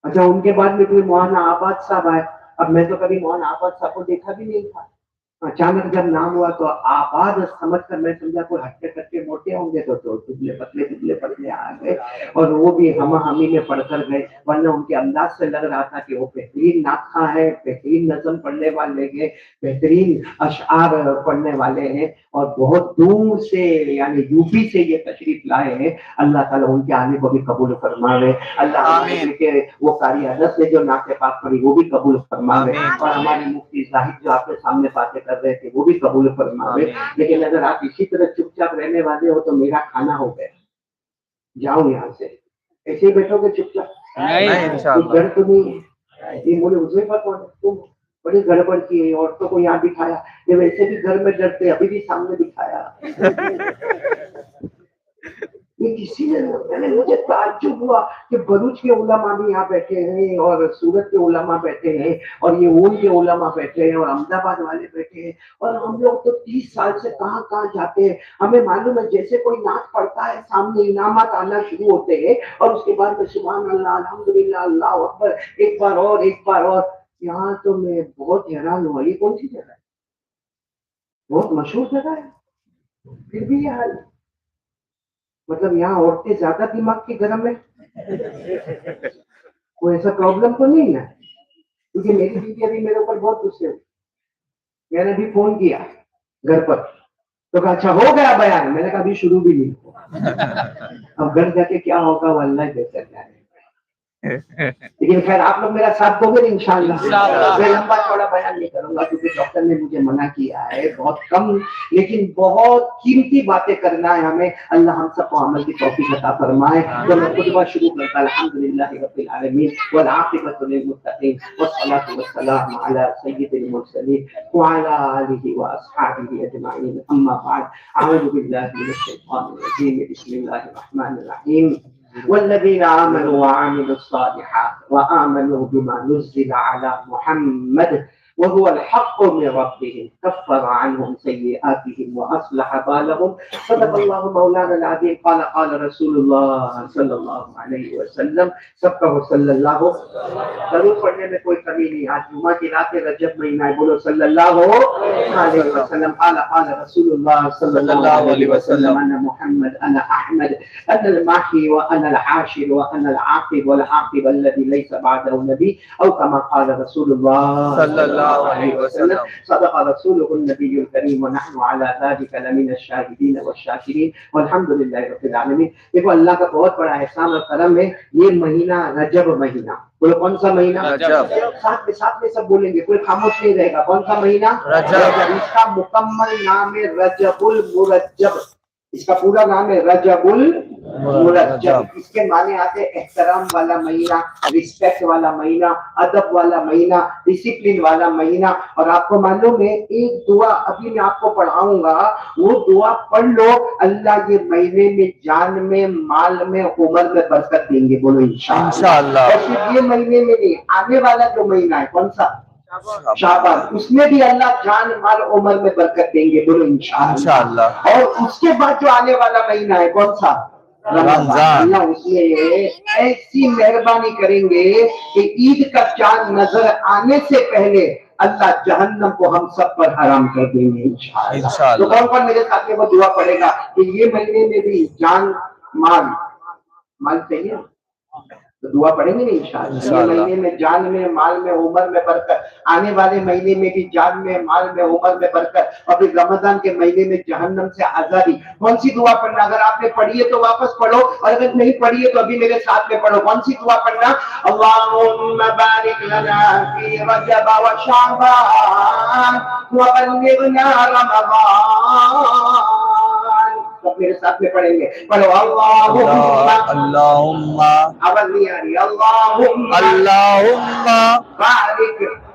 اچھا ان کے بعد میں کوئی مولانا آباد صاحب آئے. اب میں تو کبھی مولانا آباد صاحب کو دیکھا بھی نہیں تھا. اچانک جب نام ہوا تو آباد سمجھ کر میں سمجھا کوئی ہٹے کٹے موٹے ہوں گے تو دبلے پتلے آ گئے اور وہ بھی ہمی میں پڑھ کر گئے. ورنہ ان کے انداز سے لگ رہا تھا کہ وہ بہترین ناخواں ہے, بہترین نظم پڑھنے والے ہیں, بہترین اشعار پڑھنے والے ہیں اور بہت دور سے یعنی یو پی سے یہ تشریف لائے ہیں. اللہ تعالیٰ ان کے آنے کو بھی قبول فرماوے. اللہ ہمارے کے وہ قاری حضرت نے جو نعت پاک پڑھی وہ بھی قبول فرماوے اور ہماری مفتی زاہد جو آپ کے سامنے باتیں کر رہے تھے وہ بھی قبول فرماوے. لیکن اگر آپ اسی طرح چپ چاپ رہنے والے ہو تو میرا کھانا ہو گیا, جاؤ یہاں سے. ایسے ہی بیٹھو گے چپ چاپ, ڈر تو نہیں ہے. یہ بولے اسے پتا تم بڑی گڑبڑ کی ہے, عورتوں کو یہاں بٹھایا, یہ ویسے بھی گھر میں ڈرتے ابھی بھی سامنے بٹھایا. کسی نے مجھے تعجب ہوا کہ بلوچ کے علماء بھی یہاں بیٹھے ہیں اور سورت کے علماء بیٹھے ہیں اور یہ اون کے علماء بیٹھے ہیں اور احمد آباد والے بیٹھے ہیں اور ہم لوگ تو 30 سال سے کہاں کہاں جاتے ہیں. ہمیں معلوم ہے جیسے کوئی نعت پڑھتا ہے سامنے انعامات آنا شروع ہوتے ہیں اور اس کے بعد میں سبحان اللہ الحمدللہ اللہ اکبر ایک بار اور ایک بار اور. یہاں تو میں بہت حیران ہوا, یہ کون سی جگہ ہے؟ بہت مشہور جگہ ہے پھر بھی یہ حال. مطلب یہاں عورتیں زیادہ دماغ کی گرم ہے, کوئی ایسا پرابلم تو نہیں ہے؟ کیونکہ میری بیوی ابھی میرے اوپر بہت غصے ہوئی. میں نے ابھی فون کیا گھر پر تو کہا اچھا ہو گیا بیان. میں نے کہا ابھی شروع بھی نہیں ہوا. اب گھر جا کے کیا ہوگا وہ اللہ ہی بہتر جانے. لیکن خیر آپ لوگ میرا ساتھ دو گے انشاءاللہ. میں لمبا چوڑا بیان نہیں کروں گا کیونکہ ڈاکٹر نے مجھے منع کیا ہے. بہت کم لیکن بہت قیمتی باتیں کرنا ہے ہمیں. اللہ ہم سب کو عمل کی توفیق عطا فرمائے. تو میں خطبہ شروع کرتا الحمدللہ رب العالمین والعاقبۃ للمتقین والصلاۃ والسلام علی سید المرسلین وعلی آلہ واصحابہ اجمعین. اما بعد اعوذ باللہ من الشیطان الرجیم. بسم اللہ الرحمن الرحیم. والذين آمنوا وعملوا الصالحات وآمنوا بما نزل على محمد وهو الحق من ربهم كفر عنهم سيئاتهم وأصلح بالهم. صدق الله مولانا العظيم. قال رسول الله صلى الله عليه وسلم. سب کا صلی اللہ ضرور پڑھنے میں کوئی کمی نہیں. آج جمعہ کی رات رجب مہینہ ہے, بولو صلی اللہ علیہ وسلم. قال رسول الله صلى الله عليه وسلم أنا محمد أنا أحمد أنا الماحي وأنا العاشر وأنا العاقب والعاقب الذي ليس بعده نبي أو كما قال رسول الله صلى الله عليه وسلم. صدق رسوله النبي الكريم ونحن على ذلك لمن الشاهدين والشاكرين والحمد لله رب العالمين. دیکھو اللہ کا بہت بڑا احسان اور کرم ہے. یہ مہینہ رجب مہینہ, بولو کون سا مہینہ؟ رجب. ساتھ میں سب بولیں گے, کوئی خاموش نہیں رہے گا. کون سا مہینہ؟ رجب. اس کا مکمل نام ہے رجب المرجب. اس کا پورا نام ہے رجب المرجب. اس کے معنی آتے ہیں احترام والا مہینہ, رسپیکٹ والا مہینہ, ادب والا مہینہ, ڈسپلن والا مہینہ. اور آپ کو معلوم ہے ایک دعا ابھی میں آپ کو پڑھاؤں گا, وہ دعا پڑھ لو, اللہ یہ مہینے میں جان میں مال میں عمر میں برکت دیں گے. بولو انشاءاللہ. اور صرف یہ مہینے میں نہیں, آنے والا جو مہینہ ہے کون سا؟ شعبان, اس میں بھی اللہ جان مال عمر میں برکت دیں گے. بولو انشاءاللہ. اور اس کے بعد جو آنے والا مہینہ ہے کون سا؟ رمضان. اللہ اس میں ایسی مہربانی کریں گے کہ عید کا چاند نظر آنے سے پہلے اللہ جہنم کو ہم سب پر حرام کر دیں گے انشاءاللہ. تو کون کون میرے ساتھ میں وہ دعا پڑے گا کہ یہ مہینے میں بھی جان مال چاہیے تو دعا پڑھیں گے انشاءاللہ. یہ مہینے میں جان میں مال میں عمر میں برکت, آنے والے مہینے میں بھی جان میں مال میں عمر میں برکت, اور پھر رمضان کے مہینے میں جہنم سے آزادی. کون سی دعا پڑھنا؟ اگر آپ نے پڑھی ہے تو واپس پڑھو, اور اگر نہیں پڑھی ہے تو ابھی میرے ساتھ میں پڑھو. کون سی دعا پڑھنا؟ اللہم بارک لنا فی رجب و شعبان وبلغنا رمضان. سب میرے ساتھ میں پڑھیں گے. پڑھو اللہم آواز نہیں آ رہی. اللہم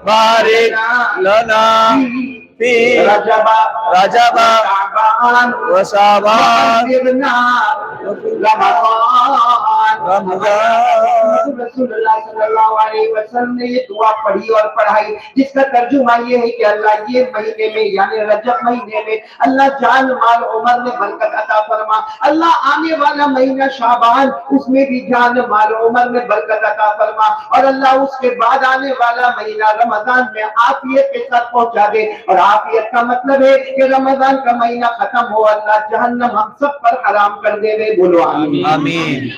بارک لنا فی رجب رجب شعبان وشعبان وقدرنا رمضان. رمضان. رسول اللہ صلی اللہ علیہ وسلم نے یہ دعا پڑھی اور پڑھائی جس کا ترجمہ یہ ہے کہ اللہ یہ مہینے میں یعنی رجب مہینے میں اللہ جان مال عمر میں برکت عطا فرما. اللہ آنے والا مہینہ شعبان اس میں بھی جان مال عمر میں برکت عطا فرما. اور اللہ اس کے بعد آنے والا مہینہ رمضان میں عافیت کے ساتھ پہنچا دے. اور عافیت کا مطلب ہے کہ رمضان کا مہینہ ختم ہو اللہ جہنم ہم سب پر حرام کر دے. بولو آمین. آمین.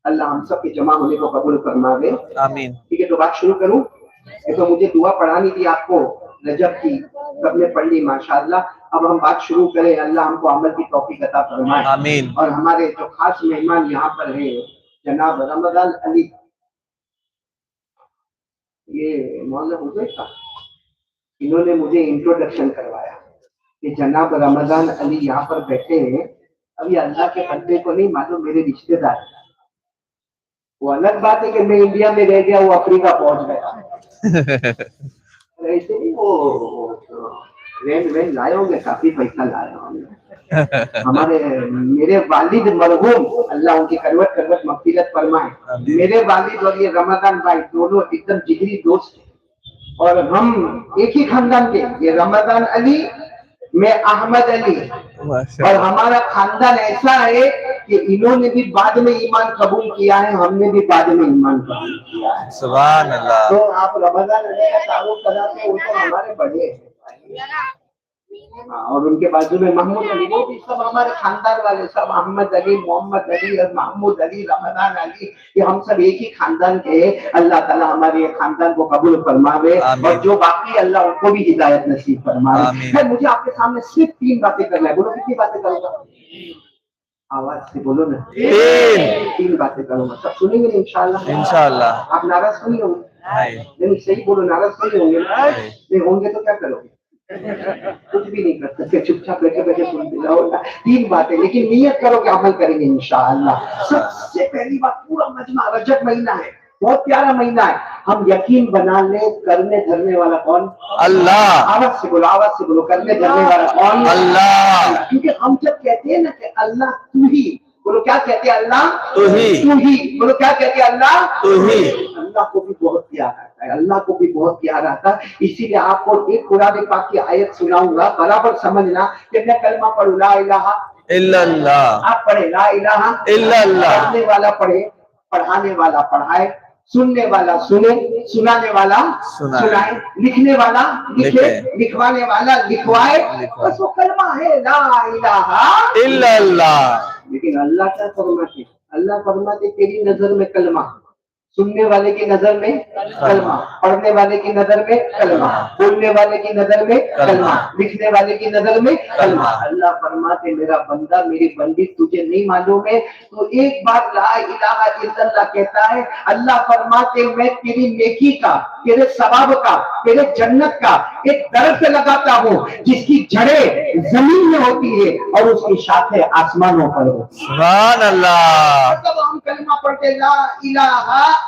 اللہ ہم سب کے جمع ہونے کو قبول فرماوے. آمین. ٹھیک ہے تو بات شروع کروں. تو مجھے دعا پڑھانی تھی آپ کو رجب کی سب نے پڑھ لی ماشاءاللہ. اب ہم بات شروع کریں. اللہ ہم کو عمل کی توفیق عطا فرمائے. آمین. اور ہمارے جو خاص مہمان یہاں پر ہیں جناب رمضان علی یہ مولانا حسین کا انہوں نے مجھے انٹروڈکشن کروایا کہ جناب رمضان علی یہاں پر بیٹھے ہیں. ابھی اللہ کے بندے کو نہیں معلوم میرے رشتے دار. وہ الگ بات ہے کہ میں انڈیا میں رہ گیا وہ افریقہ پہنچ گیا. ایسے نہیں وہ وین لائے ہوں گے کافی پیسہ لائے ہوں گے. ہمارے میرے والد مرحوم اللہ ان کی کروٹ مغفرت فرمائے. میرے والد اور یہ رمضان بھائی دونوں ایک دم جگری دوست ہیں اور ہم ایک ہی خاندان کے. یہ رمضان علی میں احمد علی. اور ہمارا خاندان ایسا ہے کہ انہوں نے بھی بعد میں ایمان قبول کیا ہے ہم نے بھی بعد میں ایمان قبول کیا ہے. سبحان اللہ. تو آپ رمضان علی کا تعارف کراتے ہیں. وہ تو ہمارے بڑے ہیں اور ان کے بازو میں محمود علی وہ بھی سب ہمارے خاندان والے سب. احمد علی محمد علی اور محمود علی رمضان علی یہ ہم سب ایک ہی خاندان کے ہیں. اللہ تعالیٰ ہمارے یہ خاندان کو قبول فرماوے اور جو باقی اللہ ان کو بھی ہدایت نصیب فرمائے. مجھے آپ کے سامنے صرف 3 باتیں کرنا ہے. بولو کتنی باتیں کروں گا؟ آواز سے بولو نا. 3 باتیں کروں گا. سب سنیں گے انشاءاللہ. انشاءاللہ. آپ ناراض نہیں ہوں گے؟ نہیں صحیح بولو. ناراض نہیں ہوں گے؟ نہیں ہوں گے تو کیا کرو گے؟ کچھ بھی نہیں کر سکتے. چپ چاپ بیٹھے بیٹھے سنتے جاؤ. 3 باتیں لیکن نیت کرو کہ عمل کریں گے انشاءاللہ. سب سے پہلی بات پورا مجمع رجب مہینہ ہے. بہت پیارا مہینہ ہے. ہم یقین بنا لیں کرنے دھرنے والا کون؟ اللہ. آواز سے بولو. آواز سے بولو. کرنے دھرنے والا کون؟ اللہ. کیونکہ ہم جب کہتے ہیں نا کہ اللہ تو ہی بولو کیا کہتے ہیں؟ اللہ تو ہی بولو کیا کہتے ہیں؟ اللہ تو ہی. اللہ کو بھی بہت پیارا آتا ہے. اللہ کو بھی بہت پیارا آتا ہے. اسی لیے آپ کو ایک قرآن پاک کی آیت سناؤں گا برابر سمجھنا. کہ میں کلمہ پڑھوں لا الہ الا اللہ. آپ پڑھے لا الہ الا اللہ. پڑھنے والا پڑھے پڑھانے والا پڑھائے سننے والا سنے سنانے والا سنائے لکھنے والا لکھے لکھوانے والا لکھوائے. بس وہ کلمہ ہے لا الہ الا اللہ. لیکن اللہ کیا فرماتے؟ اللہ فرماتے تیری نظر میں کلمہ سننے والے کی نظر میں کلمہ پڑھنے والے کی نظر میں کلمہ بولنے والے کی نظر میں کلمہ لکھنے والے کی نظر میں کلمہ. اللہ فرماتے میرا بندہ میری بندی تجھے نہیں معلوم ہے تو ایک بار لا الہ الا اللہ کہتا ہے. اللہ فرماتے میں تیری نیکی کا تیرے ثواب کا تیرے جنت کا ایک درخت لگاتا ہوں جس کی جڑیں زمین میں ہوتی ہے اور اس کی شاخیں آسمانوں پر ہوتی ہیں. سبحان اللہ. جب ہم کلمہ پڑھتے لا الہ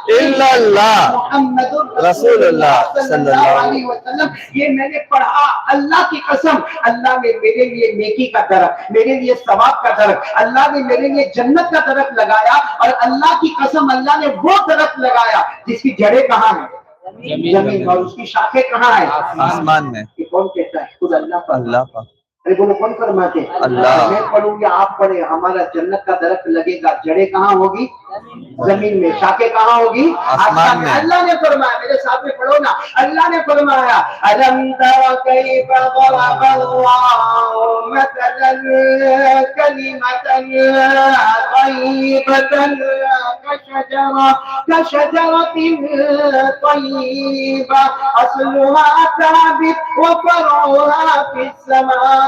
الا اللہ محمد رسول اللہ صلی اللہ علیہ وسلم یہ میں نے پڑھا. اللہ کی قسم اللہ نے میرے لیے نیکی کا درخت میرے لیے ثواب کا درخت اللہ نے میرے لیے جنت کا درخت لگایا. اور اللہ کی قسم اللہ نے وہ درخت لگایا جس کی جڑیں کہاں ہیں؟ زمین. اور اس کی شاخیں کہاں ہیں؟ آسمان میں. یہ کون کہتا ہے؟ خود اللہ پر. اللہ کا. ارے بولو کون فرماتے؟ اللہ. میں پڑھوں گی آپ پڑھے ہمارا جنت کا درخت لگے گا. جڑیں کہاں ہوگی؟ زمین میں. شاخیں کہاں ہوگی؟ آسمان میں. اللہ نے فرمایا میرے ساتھ میں پڑھو نا. اللہ نے فرمایا الم تر کیف ضرب اللہ مثلا کلمۃ طیبۃ کشجرۃ طیبہ اصلها ثابت وفرعها فی السماء.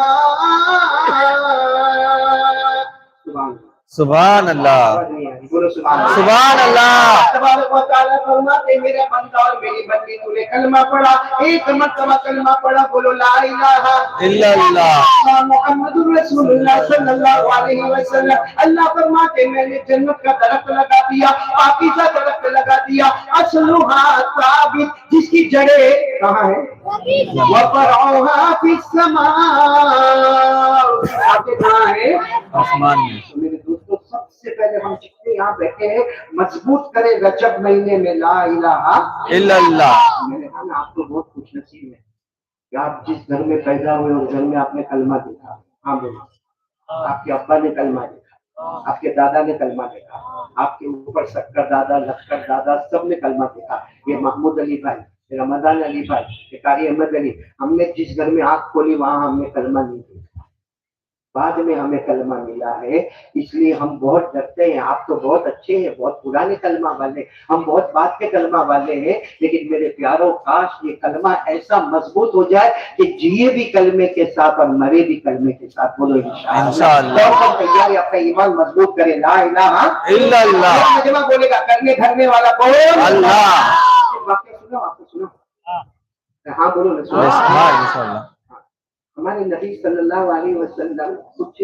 سبحان اللہ آواز نہیں آ رہی، بولو سبحان اللہ۔ سبحان اللہ تبارک و تعالیٰ فرماتے میرے بندہ اور میری بندی تو نے کلمہ پڑھا، ایک مرتبہ کلمہ پڑھا، بولو لا الہ الا اللہ محمد رسول اللہ صلی اللہ علیہ وسلم۔ اللہ فرماتے میں نے جنت کا درخت لگا دیا، پاکیزہ درخت لگا دیا، اصلھا ثابت، جس کی جڑیں کہاں ہے؟ وفرعها فی السماء، آگے کہاں ہے؟ آسمان میں۔ تو میرے دوستو سب سے پہلے ہم جتنے یہاں بیٹھے ہیں مضبوط کریں رجب مہینے میں لا الہ الا اللہ۔ میرے خیال آپ کو بہت خوش نصیب ہے کہ آپ جس گھر میں پیدا ہوئے اس گھر میں آپ نے کلمہ دیکھا۔ ہاں بولو، آپ کے ابا نے کلمہ دیکھا، آپ کے دادا نے کلمہ دیکھا، آپ کے اوپر شکر دادا لشکر دادا سب نے کلمہ دیکھا۔ یہ محمود علی بھائی، یہ رمضان علی بھائی، یہ قاری احمد علی، ہم نے جس گھر میں آنکھ کھولی وہاں ہم نے کلمہ نہیں دیکھا، بعد میں ہمیں کلمہ ملا ہے، اس لیے ہم بہت ڈرتے ہیں۔ آپ تو بہت اچھے ہیں، بہت پرانے کلمہ والے، ہم بہت بات کے کلمہ والے ہیں، لیکن میرے پیاروں کاش یہ کلمہ ایسا مضبوط ہو جائے کہ جیے بھی کلمے کے ساتھ اور مرے بھی کلمے کے ساتھ۔ بولو انشاءاللہ۔ اور تیاری اپنا ایمان مضبوط کرے، لا الہ الا اللہ۔ مجمع بولے گا، کرنے دھرنے والا کون؟ اللہ۔ واقعہ سنو، آپ کو سنو، ہاں بولو نا، سنو۔ ہاں انشاءاللہ۔ ہمارے نبی صلی اللہ علیہ وسلم کچھ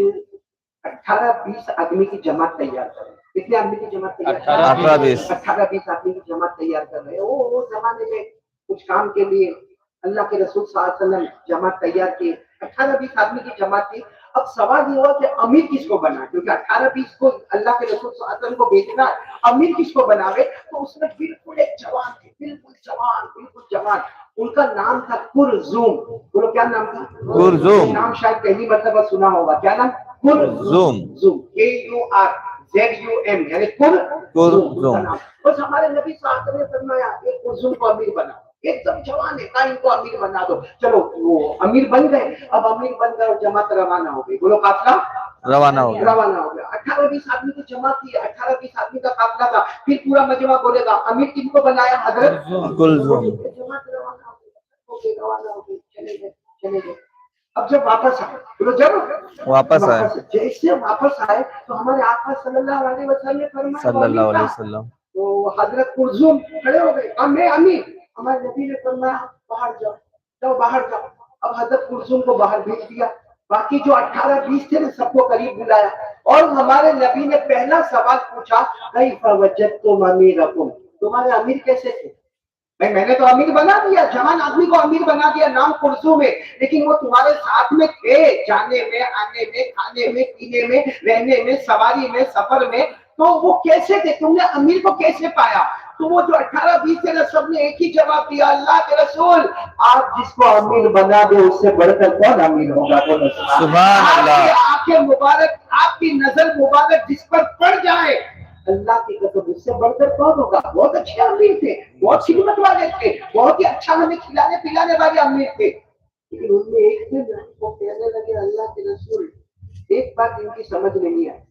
18-20 آدمی کی جماعت تیار کر رہے ہیں۔ کتنے آدمی کی جماعت تیار کر رہے ہیں؟ 18-20 آدمی کی جماعت تیار کر رہے ہیں۔ وہ زمانے میں کچھ کام کے لیے اللہ کے رسول صلی اللہ علیہ وسلم جماعت تیار کی، 18-20 آدمی کی جماعت تھی۔ اب سوال یہ ہوا کہ امیر کس کو بنا، کیونکہ 18-20 کو اللہ کے رسول صلی اللہ علیہ وسلم کو بھیجنا ہے، امیر کس کو بناوے؟ تو اس میں بالکل ایک جوان تھے، بالکل جوان، ان کا نام تھا کلثوم۔ بولو کیا نام تھا؟ کلثوم۔ نام شاید پہلی مرتبہ سنا ہوگا، کیا نام؟ کلثوم۔ KURZUM، یعنی کلثوم۔ بس ہمارے نبی صلی اللہ علیہ وسلم نے فرمایا ایک کلثوم کو امیر بنا، ایک دم جوان ہے، ان کو امیر بنا دو۔ چلو وہ امیر بن گئے، اب امیر بن گئے اور جماعت روانہ ہو گئی۔ بولو قافلہ روانہ ہو گیا۔ روانہ ہو گیا۔ 18-20 آدمی کی جماعت تھی، 18-20 آدمی کا قافلہ تھا۔ پھر پورا مجمع بولے گا امیر کن کو بنایا؟ حضرت کلثوم۔ جماعت روانہ ہو گئی، روانہ ہو گئی، چلے گئے۔ اب جب واپس آئے، بولو جب واپس آئے، جیسے واپس آئے تو ہمارے آقا صلی اللہ علیہ وسلم نے فرمایا صلی اللہ علیہ وسلم۔ تو حضرت کلثوم کھڑے ہو گئے، اب میں امیر، ہمارے نبی نے فرمایا باہر جاؤ، جاؤ باہر جاؤ۔ اب حضرت کلثوم کو باہر بھیج دیا، باقی جو 18-20 تھے نا سب کو قریب بلایا، اور ہمارے نبی نے پہلا سوال پوچھا کیف وجدتم امیرکم، تمہارے امیر کیسے تھے؟ بھائی میں نے تو امیر بنا دیا، جوان آدمی کو امیر بنا دیا، نام کلثوم ہے، لیکن وہ تمہارے ساتھ میں تھے، جانے میں، آنے میں، کھانے میں، پینے میں، رہنے میں، سواری میں، سفر میں، تو وہ کیسے تھے؟ تم نے امیر کو کیسے پایا؟ تو وہ جو 18-20 تھے نا سب نے ایک ہی جواب دیا، اللہ کے رسول آپ جس کو امیر بنا دے اس سے بڑھ کر کون امیر ہوگا؟ سبحان اللہ۔ آنکھیں مبارک، آپ کی نظر مبارک جس پر پڑ جائے، اللہ کی قسم اس سے بڑھ کر کون ہوگا؟ بہت اچھے امیر تھے، بہت خدمت والے تھے، بہت ہی اچھا ہمیں کھلانے پلانے والے امیر تھے، لیکن ان میں ایک دن وہ کہنے لگے اللہ کے رسول ایک بات ان کی سمجھ میں نہیں آئی،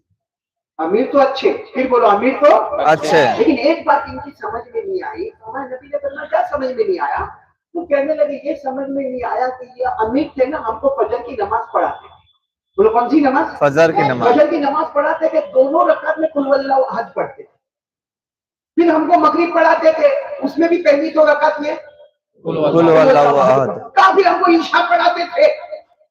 امیر تو اچھے، پھر بولو امیر تو اچھے، لیکن ایک بات ان کی سمجھ میں نہیں آئی۔ ہمارے نبی نے فرمایا کیا سمجھ میں نہیں آیا؟ وہ کہنے لگے یہ سمجھ میں نہیں آیا کہ یہ امیر تھے نا ہم کو فجر کی نماز پڑھاتے، بولو کون سی نماز؟ فجر کی نماز۔ فجر کی نماز پڑھاتے کہ دونوں رکعت میں قل واللہ احد پڑھتے، پھر ہم کو مغرب پڑھاتے تھے اس میں بھی پہلی 2 رکعت میں قل واللہ احد، پھر ہم کو عشاء پڑھاتے تھے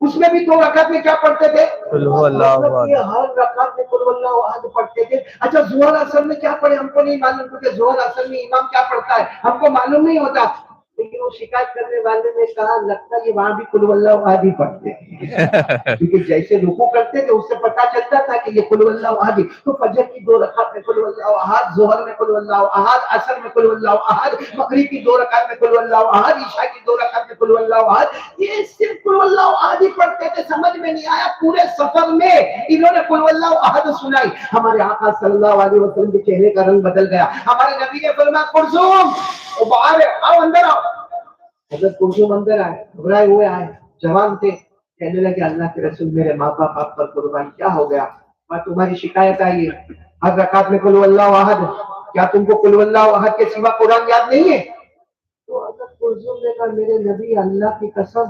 اس میں بھی 2 رکعت میں کیا پڑھتے تھے؟ قل واللہ احد۔ یہ ہر رکعت میں قل واللہ احد پڑھتے تھے۔ اچھا ظہر اثر میں کیا پڑھے ہم کو نہیں معلوم، کیونکہ ظہر اثر میں امام کیا پڑھتا ہے ہم کو معلوم نہیں ہوتا، لیکن وہ شکایت کرنے والے نے کہا لگتا ہے یہ وہاں بھی قل واللہ احد ہی پڑھتے ہیں، کیونکہ جیسے رکوع کرتے تھے اس سے پتہ چلتا تھا کہ یہ قل واللہ احد ہی۔ تو فجر کی 2 رکعت میں قل واللہ احد، ظہر میں قل واللہ احد، عصر میں قل واللہ احد، مغرب کی 2 رکعت میں قل واللہ احد، عشاء کی 2 رکعت میں قل واللہ احد، یہ صرف قل واللہ احد ہی پڑھتے تھے۔ سمجھ میں نہیں آیا، پورے سفر میں انہوں نے قل واللہ احد سنائی، ہمارے آقا صلی اللہ علیہ وسلم کے چہرے کا رنگ بدل گیا، ہمارے نبی نے فرمایا کلثوم باہر آؤ، اندر آؤ۔ حضرت کلثوم اندر آئے، گھبرائے ہوئے آئے، جوان تھے، کہنے لگے اللہ کے رسول میرے ماں باپ آپ پر قربان، کیا ہو گیا؟ اور تمہاری شکایت آئی ہے ہر رکعت میں قل واللہ احد، کیا تم کو قل واللہ احد کے سوا قرآن یاد نہیں ہے؟ تو حضرت کلثوم نے کہا میرے نبی اللہ کی قسم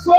100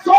100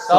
100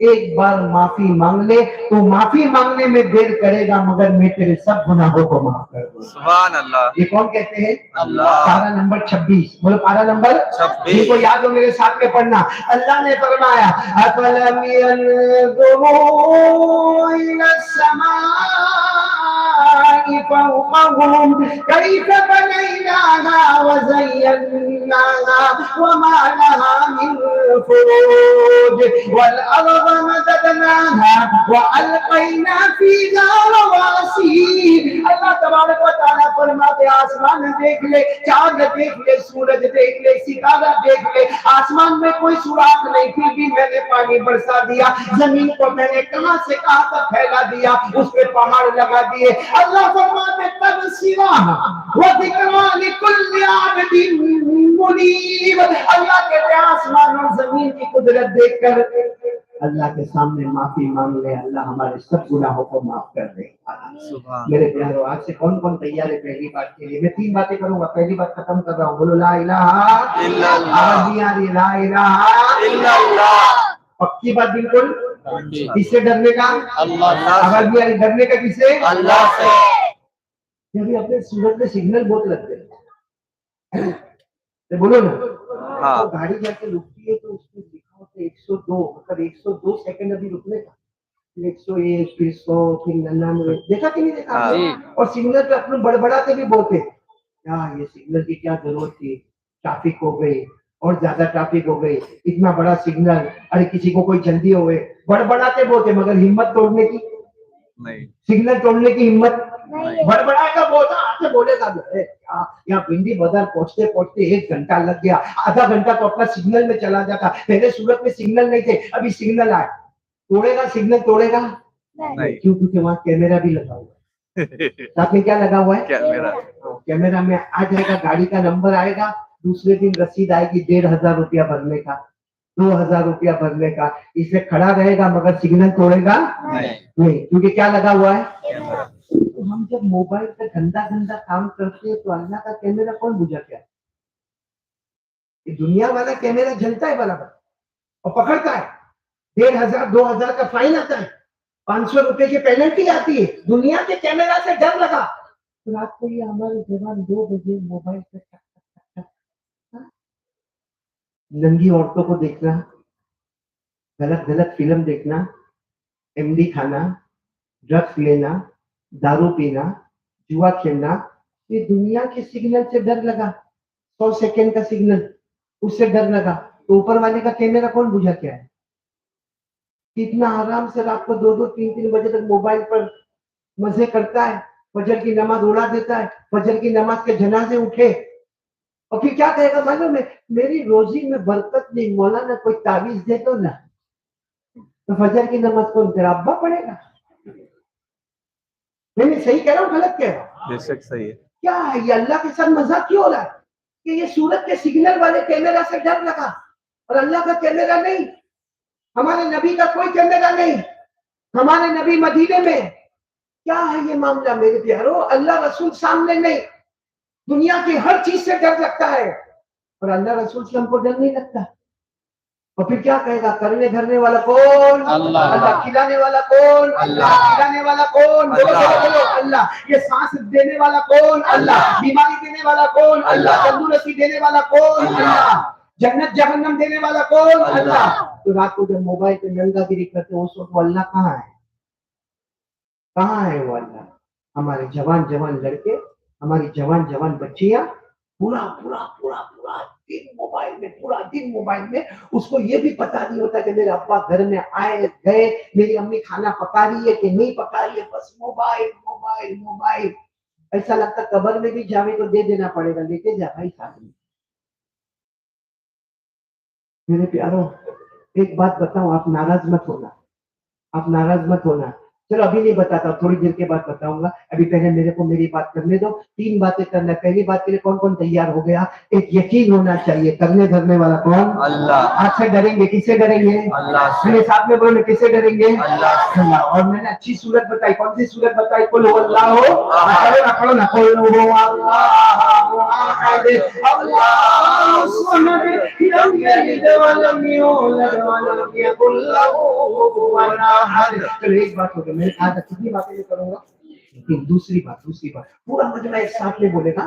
ایک بار معافی مانگ لے تو معافی مانگنے میں دیر کرے گا مگر میں تیرے سب گناہوں کو معاف کر دوں گا. سبحان اللہ. یہ کون کہتے ہیں؟ اللہ. پارہ نمبر 26. بولو پارہ نمبر 26. جن کو یاد ہو میرے ساتھ میں پڑھنا. اللہ نے فرمایا أَفَلَمْ يَنْظُرُوا إِلَى السَّمَاءِ فَوْقَهُمْ كَيْفَ بَنَيْنَاهَا وَزَيَّنَّاهَا وَمَا لَهَا مِنْ فُرُوجٍ وَالْأَرْضَ مَدَدْنَاهَا وَأَلْقَيْنَا فِيهَا رَوَاسِيَ. اللہ تبارک و تعالیٰ فرماتے آسمان دیکھ لے, چاند دیکھ لے, سورج دیکھ لے, ستارہ دیکھ لے, آسمان میں کوئی سوراخ نہیں, پھر بھی میں نے پانی برسا دیا. زمین کو میں نے کہاں سے کہاں تک پھیلا دیا, اس پہ پہاڑ لگا دیے. اللہ فرماتے تبصرہ وذکرى لکل عبد منیب. اللہ کہتے ہیں آسمان اور زمین کی قدرت دیکھ کر اللہ کے سامنے معافی مانگ لے, اللہ ہمارے سب گناہوں کو معاف کر دے. سبحان. میرے پیارو, آج سے کون کون تیار ہے پہلی بات کے لیے؟ میں 3 باتیں کروں گا, پہلی بات ختم کر رہا ہوں. بولو لا الہ الا اللہ. آواز نہیں آ رہی, لا الہ الا اللہ. پکی بات بالکل. کس سے ڈرنے کا؟ اللہ آواز نہیں آ رہی, ڈرنے کا کس سے؟ اللہ سے. ابھی اپنے سورت میں سگنل بہت لگتے ہیں, بولو نا. ہاں. تو گاڑی جا کے رکتی ہے تو اس میں لکھا ہوتا ہے 102, مطلب 102 سیکنڈ ابھی رکنے کا. 101, پھر 100, پھر 99. دیکھا کہ نہیں دیکھا؟ اور سگنل پہ اپنے بڑبڑاتے بھی بولتے کیا یہ سگنل کی کیا ضرورت تھی, ٹریفک ہو گئی اور زیادہ ٹریفک ہو گئی, اتنا بڑا سگنل, ارے کسی کو کوئی جلدی ہو گئے, بڑبڑاتے بولتے مگر ہمت توڑنے کی نہیں. سگنل توڑنے کی ہمت بڑبڑائے گا, بولتا آگے بولے گا. یہاں بھنڈی بازار پہنچتے پہنچتے 1 گھنٹہ لگ گیا, آدھا گھنٹہ تو اپنا سگنل میں چلا جاتا. پہلے صورت میں سگنل نہیں تھے, ابھی سگنل آئے. توڑے گا سگنل, توڑے گا نہیں. کیوں؟ کیونکہ وہاں کیمرہ بھی لگا ہوا ہے. ساتھ میں کیا لگا ہوا ہے؟ کیمرہ. کیمرہ میں آ جائے گا, گاڑی کا نمبر آئے گا, دوسرے دن رسید آئے گی 1,500 روپیہ بھرنے کا, 2,000 روپیہ بھرنے کا. اسے کھڑا رہے گا مگر سگنل توڑے گا نہیں, کیونکہ کیا لگا ہوا ہے؟ تو ہم جب موبائل پہ گندا گندا کام کرتے ہیں تو اللہ کا کیمرہ کون بجھا کیا؟ یہ دنیا والا کیمرہ جلتا ہے برابر اور پکڑتا ہے. 1,500 2,000 کا فائن آتا ہے, 500 روپے کی پینلٹی آتی ہے. دنیا کے کیمرہ سے ڈر لگا. رات کو یہ ہمارے جوان 2 بجے موبائل پہ ننگی عورتوں کو دیکھنا, غلط غلط فلم دیکھنا, MD کھانا, ڈرگس لینا, دارو پینا, جوا کھیلنا. یہ دنیا کے سگنل سے ڈر لگا, 100 سیکنڈ کا سگنل, اس سے ڈر لگا. تو اوپر والے کا کیمرہ کون بجھا کیا ہے؟ کتنا آرام سے رات کو 2 3 بجے تک موبائل پر مزے کرتا ہے, فجر کی نماز اڑا دیتا ہے, فجر کی نماز کے جنازے اٹھے, اور پھر کیا کہے گا معلوم ہے؟ میری روزی میں برکت نہیں, مولانا کوئی تعویذ دے دو نا. تو فجر کی نماز کون, تیرا ابا پڑھے گا؟ میں صحیح کہہ رہا ہوں غلط کہہ رہا ہوں؟ بے شک صحیح ہے. کیا ہے یہ اللہ کے ساتھ مذاق کیوں ہو رہا ہے کہ یہ سورت کے سگنل والے کیمرہ سے ڈر لگا اور اللہ کا کیمرہ نہیں؟ ہمارے نبی کا کوئی کیمرہ نہیں, ہمارے نبی مدینے میں. کیا ہے یہ معاملہ میرے پیارو؟ اللہ رسول سامنے نہیں, دنیا کی ہر چیز سے ڈر لگتا ہے اور اللہ رسول سے ہم کو ڈر نہیں لگتا. اور پھر کیا کہے گا؟ کرنے دھرنے والا کون؟ اللہ. کھلانے والا کون؟ اللہ. کھلانے والا کون؟ اللہ. یہ سانس دینے والا کون؟ اللہ. بیماری دینے والا کون؟ اللہ. تندرستی دینے والا کون؟ اللہ. جنت جہنم دینے والا کون؟ اللہ. تو رات کو جب موبائل پہ ننگا گیری کرتے ہیں اس وقت وہ اللہ کہاں ہے؟ کہاں ہے وہ اللہ؟ ہمارے جوان جوان لڑکے, ہماری جوان جوان بچیاں پورا پورا پورا پورا دن موبائل میں, پورا دن موبائل میں. اس کو یہ بھی پتا نہیں ہوتا کہ میرے ابا گھر میں آئے گئے, میری امی کھانا پکا رہی ہے کہ نہیں پکا رہی ہے, بس موبائل موبائل موبائل. ایسا لگتا قبر میں بھی جاوے تو دے دینا پڑے گا, لے کے جا بھائی ساتھ میں. میرے پیارو ایک بات بتاؤں, آپ ناراض مت ہونا, آپ ناراض مت ہونا. چلو ابھی نہیں بتاتا, تھوڑی دیر کے بعد بتاؤں گا. ابھی پہلے میرے کو میری بات کرنے دو. 3 باتیں کرنا. پہلی بات کے لیے کون کون تیار ہو گیا؟ ایک یقین ہونا چاہیے, کرنے دھرنے والا کون؟ اللہ. آج سے ڈریں گے, کس سے ڈریں گے؟ اللہ سے. میرے ساتھ میں بولے کس سے ڈریں گے؟ اللہ سے. اور میں نے اچھی صورت بتائی, کون سی صورت بتائی؟ قل هو اللہ ہو, پڑھو نا, قل هو اللہ احد اللہ الصمد لم يلد ولم يولد ولم يكن له كفوا احد. چلو ایک بات ہو گئی، میں آج کتنی باتیں میں کروں گا، لیکن دوسری بات پورا مجمع ایک ساتھ میں بولے گا.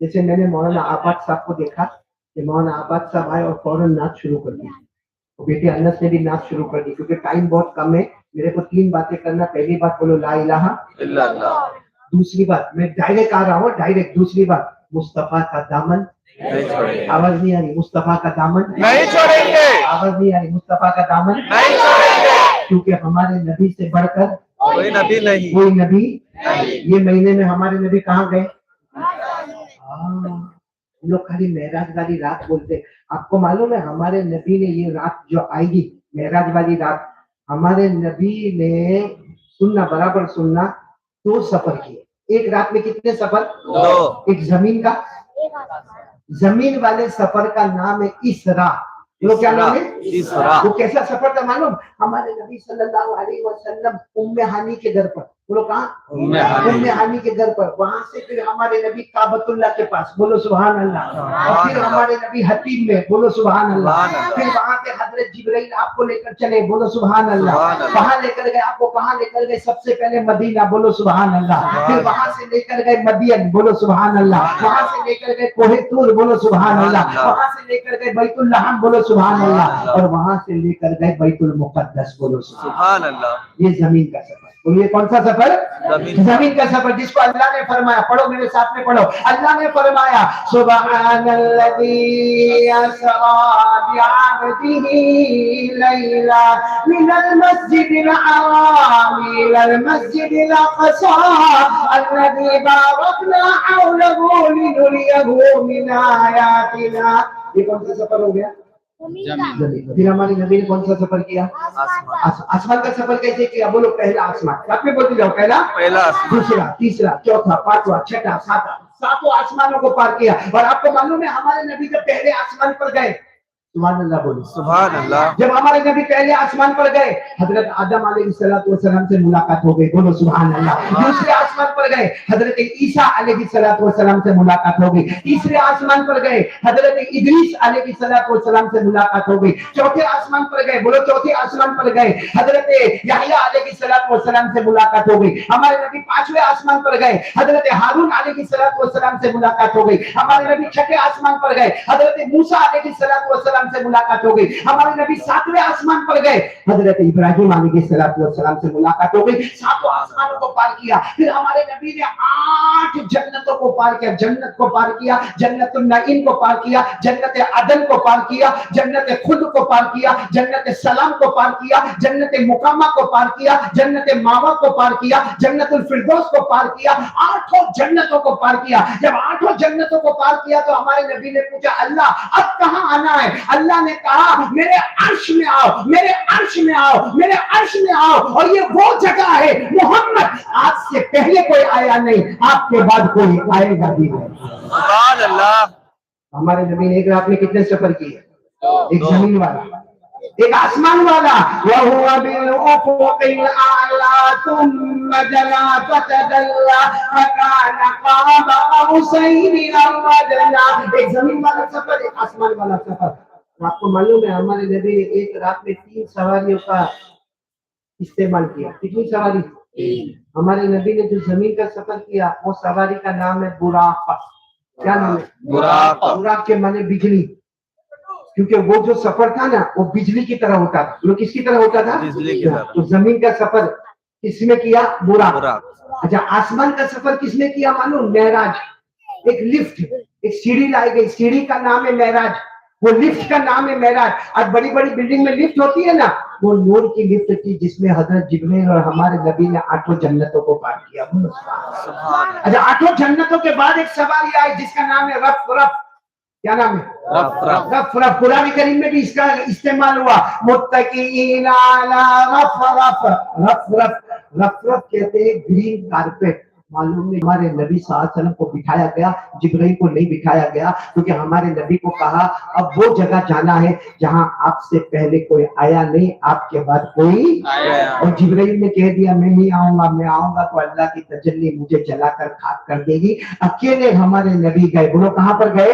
جیسے میں نے مولانا آباد صاحب کو دیکھا کہ مولانا آباد صاحب آئے اور فوراً نعت شروع کر دی. بیٹے انس نے بھی نعت شروع کر دی. کیونکہ ٹائم بہت کم ہے، میرے کو 3 باتیں کرنا. پہلی بات بولو لا الہ الا اللہ. دوسری بات میں ڈائریکٹ آ رہا ہوں، ڈائریکٹ. دوسری بات مصطفیٰ کا دامن نہیں چھوڑیں گے، آواز نہیں آ رہی، مصطفیٰ کا دامن نہیں چھوڑیں گے، آواز نہیں آ رہی، مصطفیٰ کا دامن نہیں چھوڑیں گے. کیونکہ ہمارے نبی سے بڑھ کر کوئی نبی نہیں. کوئی نبی. نہیں. یہ مہینے میں ہمارے نبی کہاں گئے؟ ہم لوگ خالی معراج والی رات بولتے. آپ کو معلوم ہے ہمارے نبی نے یہ رات جو آئے گی معراج والی رات، ہمارے نبی نے سننا برابر سننا 2 سفر کیے. ایک رات میں کتنے سفر؟ 2. ایک زمین کا، زمین والے سفر کا نام ہے اسرا. وہ کیا نام ہے؟ اسرا. وہ کیسا سفر تھا معلوم؟ ہمارے نبی صلی اللہ علیہ وسلم ام ہانی کے گھر پر، بولو کہاں؟ ام ہانی. ام ہانی کے گھر پر. وہاں سے پھر ہمارے نبی کعبۃ اللہ کے پاس، بولو سبحان اللہ. اور پھر ہمارے نبی حتیم میں، بولو سبحان اللہ. پھر وہاں سے حضرت جبرائیل آپ کو لے کر چلے، بولو سبحان اللہ. کہاں لے کر گئے آپ کو؟ کہاں لے کر گئے؟ سب سے پہلے مدینہ، بولو سبحان اللہ. پھر وہاں سے لے کر گئے مدین، بولو سبحان اللہ. وہاں سے لے کر گئے کوہ طور، بولو سبحان اللہ. وہاں سے لے کر گئے بیت اللحم، بولو سبحان اللہ. اور وہاں سے لے کر گئے بیت المقدس، بولو سبحان اللہ. یہ زمین کا سفر. بولیے کون سا سفر؟ زمین کا سفر، جس کو اللہ نے فرمایا. پڑھو میرے ساتھ میں پڑھو. اللہ نے فرمایا سبحان الذی اسری بعبدہ لیلا من المسجد الحرام الى المسجد الاقصى الذي باركنا حوله لنريه من آیاتنا. یہ کون سا سفر ہو گیا؟ زمین. پھر ہمارے نبی نے کون سا سفر کیا؟ آسمان کا سفر کیسے کیا؟ بولو پہلا آسمان. ساتھ میں بولتے جاؤ. پہلا، دوسرا، تیسرا، چوتھا، پانچواں، چھٹا، ساتواں آسمانوں کو پار کیا. اور آپ کو معلوم ہے ہمارے نبی جب پہلے آسمان پر گئے، سبحان اللہ بولو سبحان اللہ. جب ہمارے نبی پہلے آسمان پر گئے، حضرت آدم علیہ السلام سے ملاقات ہو گئی، بولو سبحان اللہ. دوسرے آسمان پر گئے، حضرت عیسیٰ علیہ السلام سے ملاقات ہو گئی. تیسرے آسمان پر گئے، حضرت ادریس علیہ السلام سے ملاقات ہو گئی. چوتھے آسمان پر گئے، بولو چوتھے آسمان پر گئے، حضرت یحییٰ علیہ السلام سے ملاقات ہو گئی. ہمارے نبی پانچویں آسمان پر گئے، حضرت ہارون علیہ السلام سے ملاقات ہو گئی. ہمارے نبی چھٹے آسمان پر گئے، حضرت موسیٰ علیہ السلام سے ملاقات ہو گئی. ہمارے نبی ساتویں آسمان پر گئے، حضرت ابراہیم علیہ السلام سے ملاقات ہو گئی. ساتوں آسمانوں کو پار کیا. پھر ہمارے نبی نے 8 جنتوں کو پار کیا. جنت کو پار کیا، جنت النعیم کو پار کیا، جنت عدن کو پار کیا، جنت خلد کو پار کیا، جنت سلام کو پار کیا، جنت مقامہ کو پار کیا، جنت ماوا کو پار کیا، جنت الفردوس کو پار کیا. 8 جنتوں کو پار کیا. جب 8 جنتوں کو پار کیا تو ہمارے نبی نے پوچھا اللہ اب کہاں آنا ہے؟ اللہ نے کہا میرے عرش میں آؤ، میرے عرش میں آؤ، میرے عرش میں آؤ. اور یہ وہ جگہ ہے محمد آج سے پہلے کوئی آیا نہیں، آپ کے بعد کوئی آئے گا بھی نہیں. سبحان اللہ. ہمارے نبی نے ایک رات میں کتنے سفر کیے؟ ایک زمین والا، ایک آسمان والا. وَهُوَ بِالْأُفُقِ الْأَعْلَى ثُمَّ دَنَا فَتَدَلَّى فَكَانَ قَابَ قَوْسَيْنِ أَوْ أَدْنَىٰ. ایک زمین والا سفر، ایک آسمان والا سفر. آپ کو معلوم ہے ہمارے نبی نے ایک رات میں 3 سواریوں کا استعمال کیا. کتنی سواری؟ ہمارے نبی نے جو زمین کا سفر کیا وہ سواری کا نام ہے براق. کیا نام ہے؟ براق. براق کے معنی بجلی. کیونکہ وہ جو سفر تھا نا وہ بجلی کی طرح ہوتا تھا. وہ کس کی طرح ہوتا تھا؟ بجلی کی طرح. تو زمین کا سفر کس میں کیا؟ براق. براق. اچھا آسمان کا سفر کس نے کیا معلوم؟ معراج. ایک لفٹ، ایک سیڑھی لائی گئی، سیڑھی کا نام ہے معراج، وہ لفٹ کا نام ہے معراج. آج بڑی بڑی بلڈنگ میں لفٹ ہوتی ہے نا، وہ نور کی لفٹ تھی جس میں حضرت جبرائیل اور ہمارے نبی نے 8 جنتوں کو پار کیا. اچھا 8 جنتوں کے بعد ایک سواری آئی جس کا نام ہے رف. کیا نام ہے؟ رف. قرآن کریم میں بھی اس کا استعمال ہوا. متکئین علی رف کہتے ہیں گرین کارپیٹ. معلوم ہے ہمارے نبی صلی اللہ علیہ وسلم کو بٹھایا گیا، جبرائیل کو نہیں بٹھایا گیا، کیونکہ ہمارے نبی کو کہا اب وہ جگہ جانا ہے جہاں آپ سے پہلے کوئی آیا نہیں، آپ کے بعد کوئی آیا. اور جبرائیل نے کہہ دیا میں نہیں آؤں گا، میں آؤں گا تو اللہ کی تجلی مجھے جلا کر خاک کر دے گی. اکیلے ہمارے نبی گئے. بولو کہاں پر گئے؟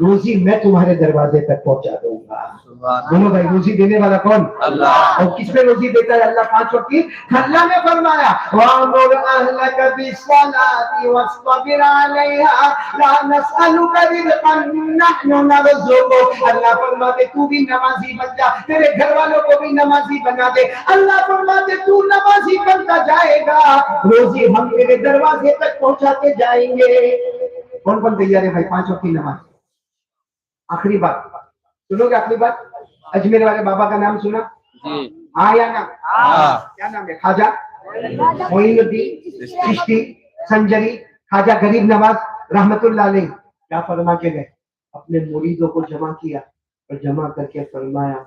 روزی میں تمہارے دروازے تک پہنچا دوں گا. سبحان بولو بھائی, روزی دینے والا کون؟ اللہ. اور کس میں روزی دیتا ہے اللہ؟ 5 وقت کی. اللہ نے فرمایا وَأَمُرْ أَهْلَكَ بِالصَّلَاةِ وَاصْطَبِرْ عَلَيْهَا لَا نَسْأَلُكَ رِزْقًا نَحْنُ نَرْزُقُكَ. اللہ فرماتے تو بھی نمازی بن جا, تیرے گھر والوں کو بھی نمازی بنا دے. اللہ فرماتے تو نمازی بنتا جائے گا, روزی ہم تیرے دروازے تک پہنچاتے جائیں گے. کون کون تیار ہے بھائی 5 وقت کی نماز؟ آخری بات سنو گے, آخری بات. اجمیر والے بابا کا نام سنا؟ جی. ہاں یا نا؟ ہاں. کیا نام ہے؟ خواجہ معین الدین چشتی سنجری, خواجہ غریب نواز رحمت اللہ علیہ. کیا فرما کے گئے؟ اپنے مریدوں کو جمع کیا اور جمع کر کے فرمایا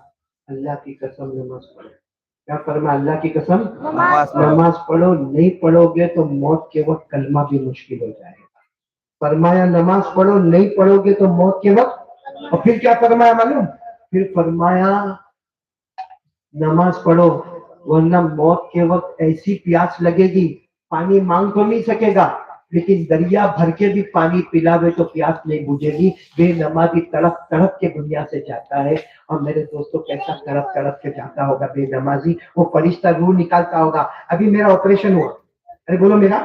اللہ کی قسم نماز پڑھو. کیا فرمایا؟ اللہ کی قسم نماز پڑھو, نہیں پڑھو گے تو موت کے وقت کلمہ بھی مشکل ہو جائے گا. فرمایا نماز پڑھو, نہیں پڑھو گے تو موت کے وقت. اور پھر کیا فرمایا معلوم؟ پھر فرمایا نماز پڑھو ورنہ موت کے وقت ایسی پیاس لگے گی, پانی مانگ تو نہیں سکے گا لیکن دریا بھر کے بھی پانی پلاوے تو پیاس نہیں بجھے گی. بے نمازی تڑپ تڑپ کے دنیا سے جاتا ہے. اور میرے دوستوں کیسا تڑپ تڑپ کے جاتا ہوگا بے نمازی, وہ فرشتہ روح نکالتا ہوگا. ابھی میرا آپریشن ہوا, ارے بولو میرا,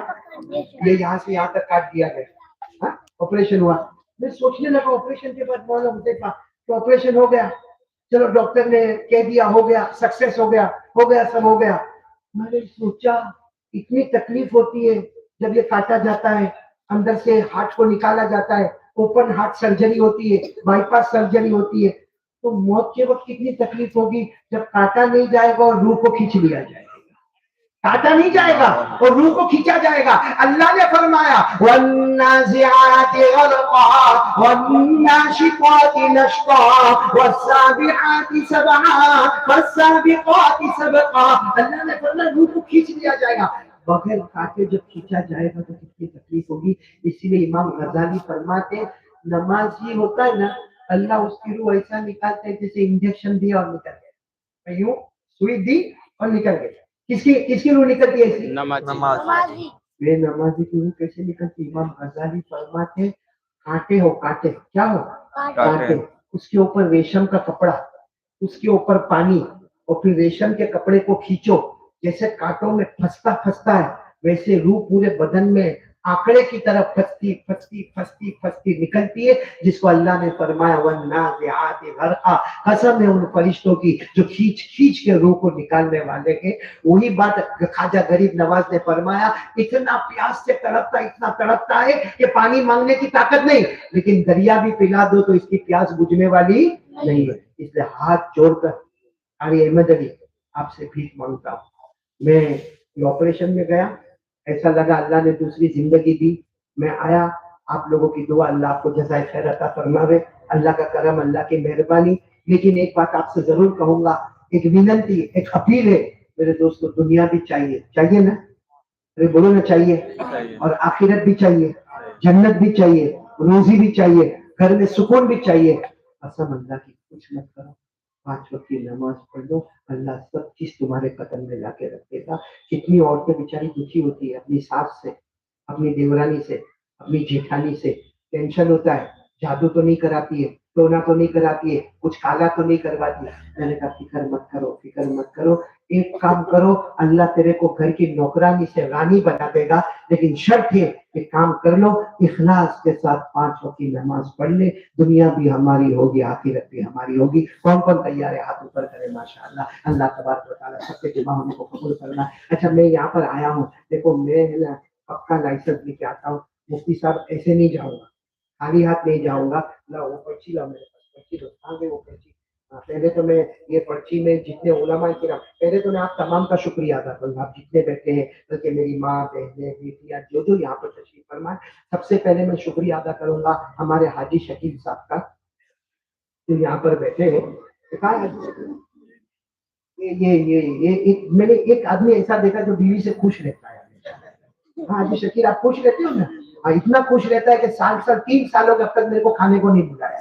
یہ یہاں سے یہاں تک کاٹ دیا گیا, آپریشن ہوا. میں سوچنے لگا آپریشن کے بعد مولانا دیکھا تو آپریشن ہو گیا, چلو ڈاکٹر نے کہہ دیا ہو گیا, سکسیس ہو گیا, سب ہو گیا. میں نے سوچا اتنی تکلیف ہوتی ہے جب یہ کاٹا جاتا ہے, اندر سے ہارٹ کو نکالا جاتا ہے, اوپن ہارٹ سرجری ہوتی ہے, بائی پاس سرجری ہوتی ہے, تو موت کے وقت کتنی تکلیف ہوگی جب کاٹا نہیں جائے گا اور روح کو کھینچ لیا جائے گا. کاٹا نہیں جائے گا اور روح کو کھینچا جائے گا. اللہ نے فرمایا وَالنَّازِعَاتِ غَرْقًا وَالنَّاشِطَاتِ نَشْطًا وَالسَّابِحَاتِ سَبْحًا فَالسَّابِقَاتِ سَبْقًا. اللہ نے فرمایا روح کو کھینچ لیا جائے گا. بغیر کاٹے جب کھینچا جائے گا تو کتنی تکلیف ہوگی. اسی لیے امام غزالی فرماتے نماز یہ ہوتا ہے نا, اللہ اس کی روح ایسا نکالتے ہیں جیسے انجیکشن دیا اور نکل گیا, یوں سوئی دی اور نکل گیا. کس کی روح نکلتی ہے ایسی؟ نمازی. بے نمازی کی روح کیسے نکلتی؟ امام غزالی فرماتے کانٹے ہو, کانٹے کیا ہو, کانٹے, اس کے اوپر ریشم کا کپڑا, اس کے اوپر پانی, اور پھر ریشم کے کپڑے کو کھینچو, جیسے کانٹوں میں پھنستا ہے ویسے روح پورے بدن میں آکڑے کی طرف پھنستی نکلتی ہے, جس کو اللہ نے فرمایا وَالنَّازِعَاتِ غَرْقًا. قسم ہے ان فرشتوں کی جو کھینچ کے روح کو نکالنے والے ہیں. وہی بات خواجہ غریب نواز نے فرمایا اتنا پیاس سے اتنا تڑپتا ہے کہ پانی مانگنے کی طاقت نہیں, لیکن دریا بھی پلا دو تو اس کی پیاس بجھنے والی نہیں ہے. اس لیے ہاتھ جوڑ کر قاری احمد علی آپ سے بھیک مانگتا ہوں. میں یہ آپریشن میں گیا, ایسا لگا اللہ نے دوسری زندگی دی. میں آیا, آپ لوگوں کی دعا, اللہ آپ کو جزائے خیر عطا فرماوے, اللہ کا کرم, اللہ کی مہربانی. لیکن ایک بات آپ سے ضرور کہوں گا, ایک وننتی, ایک اپیل ہے میرے دوستو, دنیا بھی چاہیے نا, ارے بولو نا چاہیے, اور آخرت بھی چاہیے, جنت بھی چاہیے, روزی بھی چاہیے, گھر میں سکون بھی چاہیے. قسم اللہ کی کچھ مت کرو, 5 وقت کی نماز پڑھ لو, اللہ سب چیز تمہارے قدم میں لا کے رکھ دے گا. کتنی عورتیں بیچاری دکھی ہوتی ہے اپنی ساس سے, اپنی دیورانی سے, اپنی جیٹھانی سے, ٹینشن ہوتا ہے, جادو تو نہیں کراتی ہے, ٹونا تو نہیں کراتی ہے, کچھ کالا تو نہیں کرواتی ہے. میں نے کہا فکر مت کرو, ایک کام کرو, اللہ تیرے کو گھر کی نوکرانی سے رانی بنا دے گا, لیکن شرط ہے کہ کام کر لو اخلاص کے ساتھ, 5 وقت کی نماز پڑھ لے, دنیا بھی ہماری ہوگی, آخرت بھی ہماری ہوگی. کون تیار ہے؟ ہاتھ اوپر کرے. ماشاءاللہ, اللہ تبارک و تعالیٰ سب کے جمع ہونے کو قبول کرنا. اچھا میں یہاں پر آیا ہوں, دیکھو میں پکا لائسنس لے کے آتا ہوں. مفتی صاحب ایسے نہیں جاؤں گا, خالی ہاتھ نہیں جاؤں گا. وہ پرچی لا, میرے پاس پرچی دو, وہ پرچی. پہلے تو میں یہ پرچی میں جتنے علماء کرام, پہلے تو میں آپ تمام کا شکریہ ادا کروں گا, آپ جتنے بیٹھے ہیں, بلکہ میری ماں, بہنیں, بیٹیاں, جو یہاں پر تشریف فرمائے, سب سے پہلے میں شکریہ ادا کروں گا ہمارے حاجی شکیل صاحب کا, جو یہاں پر بیٹھے ہیں. میں نے ایک آدمی ایسا دیکھا جو بیوی سے خوش رہتا ہے. ہاں جی شکیل, آپ خوش رہتے ہو نا؟ اتنا خوش رہتا ہے کہ 3 سالوں کے اب تک میرے کو کھانے کو نہیں بلایا.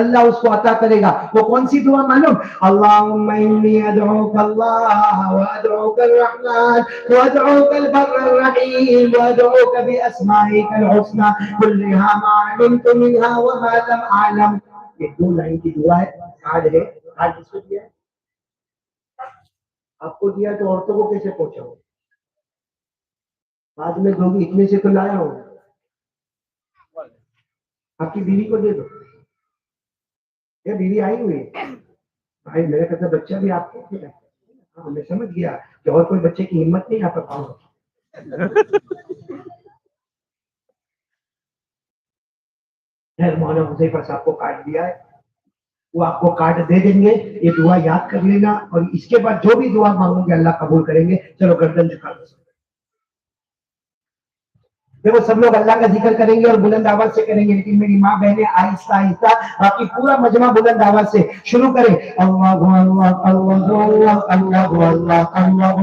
اللہ اس کو عطا کرے گا. وہ کون سی دعا معلوم؟ اللہم انی ادعوک اللہ وادعوک الرحمن وادعوک البر الرحیم وادعوک باسمائک الحسنى کلها ما علمت منها وما لم اعلم. یہ 2 لائن کی دعا ہے. آج ہے آج کس کو دیا ہے؟ آپ کو دیا تو عورتوں کو کیسے پہنچاؤ؟ بعد میں دو گی، اتنے سے تو لایا ہو. آپ کی بیوی کو دے دو. یہ بیوی آئی ہوئی ہے بھائی، میرا کہتا بچہ بھی آپ کو ہے. ہاں میں سمجھ گیا کہ اور کوئی بچے کی ہمت نہیں آپ پاؤں. مولانا حذیفہ صاحب کو کارڈ دیا ہے، وہ آپ کو کارڈ دے دیں گے. یہ دعا یاد کر لینا اور اس کے بعد جو بھی دعا مانگو گے اللہ قبول کریں گے. چلو گردن جھکا دو. دیکھو سب لوگ اللہ کا ذکر کریں گے اور بلند آواز سے کریں گے، لیکن میری ماں بہنیں آہستہ آہستہ، باقی پورا مجمع بلند آواز سے شروع کریں. اللہ اللہ اللہ اللہ اللہ اللہ اللہ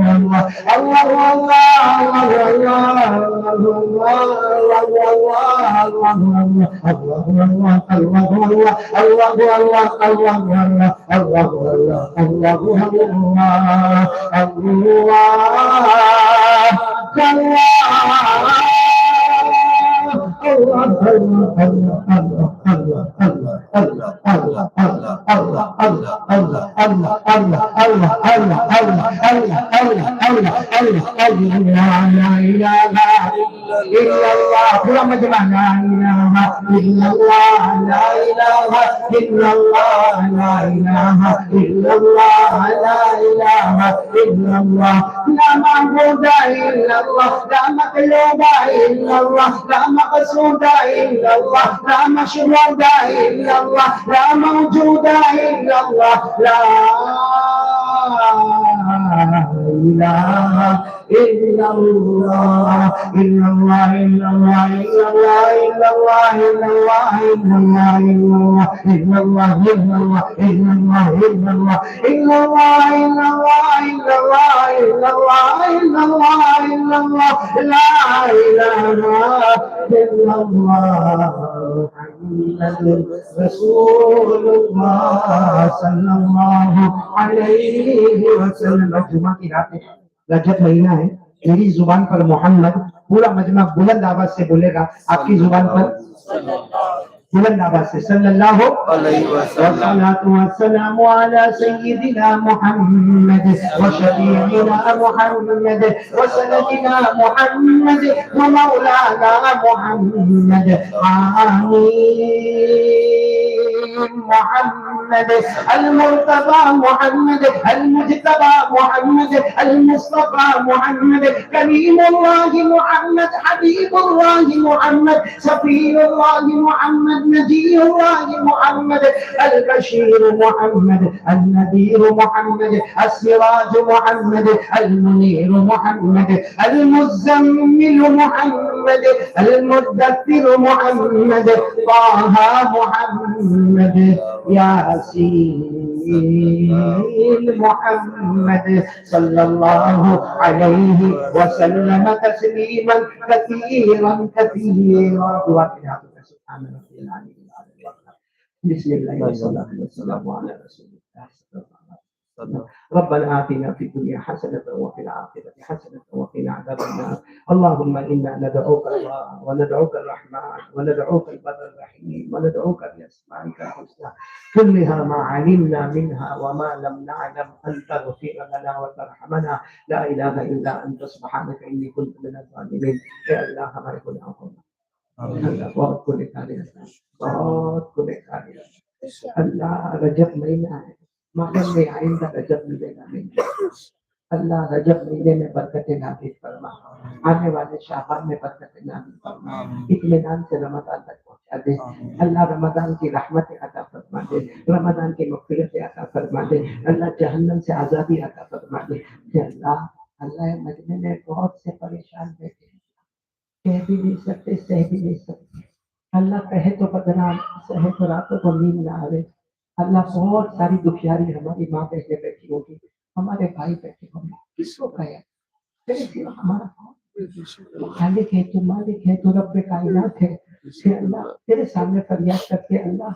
پورا مجمع لا الہ الا اللہ لا الہ الا اللہ لا الہ الا اللہ لا الہ الا اللہ لا معبود الا اللہ لا مطلوب الا اللہ لا مقصود الا اللہ لا مشروع الا اللہ لا موجود الا اللہ لا الہ الا اللہ الا اللہ الا اللہ الا اللہ الا اللہ الا اللہ الا اللہ الا اللہ الا اللہ الا اللہ الا اللہ الا اللہ الا اللہ الا اللہ الا اللہ لا الہ الا اللہ محمد رسول اللہ صلی اللہ علیہ وسلم. جمعہ کی رات ہے، رجب مہینہ ہے. میری زبان پر محمد، پورا مجمع بلند آواز سے بولے گا. آپ کی زبان پر بلند آواز سے صلی اللہ علیہ وسلم. والسلام علی سیدنا محمد وشفیعنا محمد وسندنا محمد ومولانا محمد. آمین. محمد المرتضى محمد المجتبى محمد المصطفى محمد كريم الله محمد حبيب الله محمد صفي الله محمد نجي الله محمد البشير محمد النذير محمد السراج محمد المنير محمد المزمل محمد المدثر محمد طه محمد ياسين محمد صلى الله عليه وسلم تسليما كثيرا كثيرا. سبحان ربي العلي العظيم. بسم الله والصلاة والسلام على رسول الله صلى الله عليه وسلم. ربنا آتنا في الدنيا حسنة وفي الآخرة حسنة وقنا عذاب النار. اللهم إنا ندعوك الله وندعوك الرحمن وندعوك البر الرحيم وندعوك بأسمائك الحسنى كلها ما علمنا منها وما لم نعلم أن تغفر لنا وترحمنا. لا إله إلا أنت سبحانك إني كنت من الظالمين. يا الله ہمارے گناہوں کو اللہ بہت کو لکھا دیا، بہت کو لکھا دیا. اللہ رجب مہینہ ہے، معلوم میں آئندہ رجب ملے گا نہیں. اللہ رجب مہینے میں برکتیں نازل فرما، آنے والے شعبان میں برکتیں نازل فرما، اطمینان سے رمضان تک پہنچا دے. اللہ رمضان کی رحمت عطا فرما دے، رمضان کی مغفرت عطا فرما دے. اللہ جہنم سے آزادی عطا فرما دے. کہ اللہ مجمع میں بہت سے پریشان بیٹھے ہیں، کہہ بھی نہیں سکتے، سہ بھی نہیں سکتے. اللہ کہے تو بدنام، سہے تو راتوں کو نیند نہ آئے. اللہ بہت ساری دکھیاری ہماری ماں بہنیں بیٹھی ہوگی، ہمارے بھائی بیٹھے ہوں گے. کس کو کہے تیرے سوا ہمارا خالق ہے، تو مالک ہے، تو رب کائنات ہے. کہ اللہ تیرے سامنے فریاد کر کے اللہ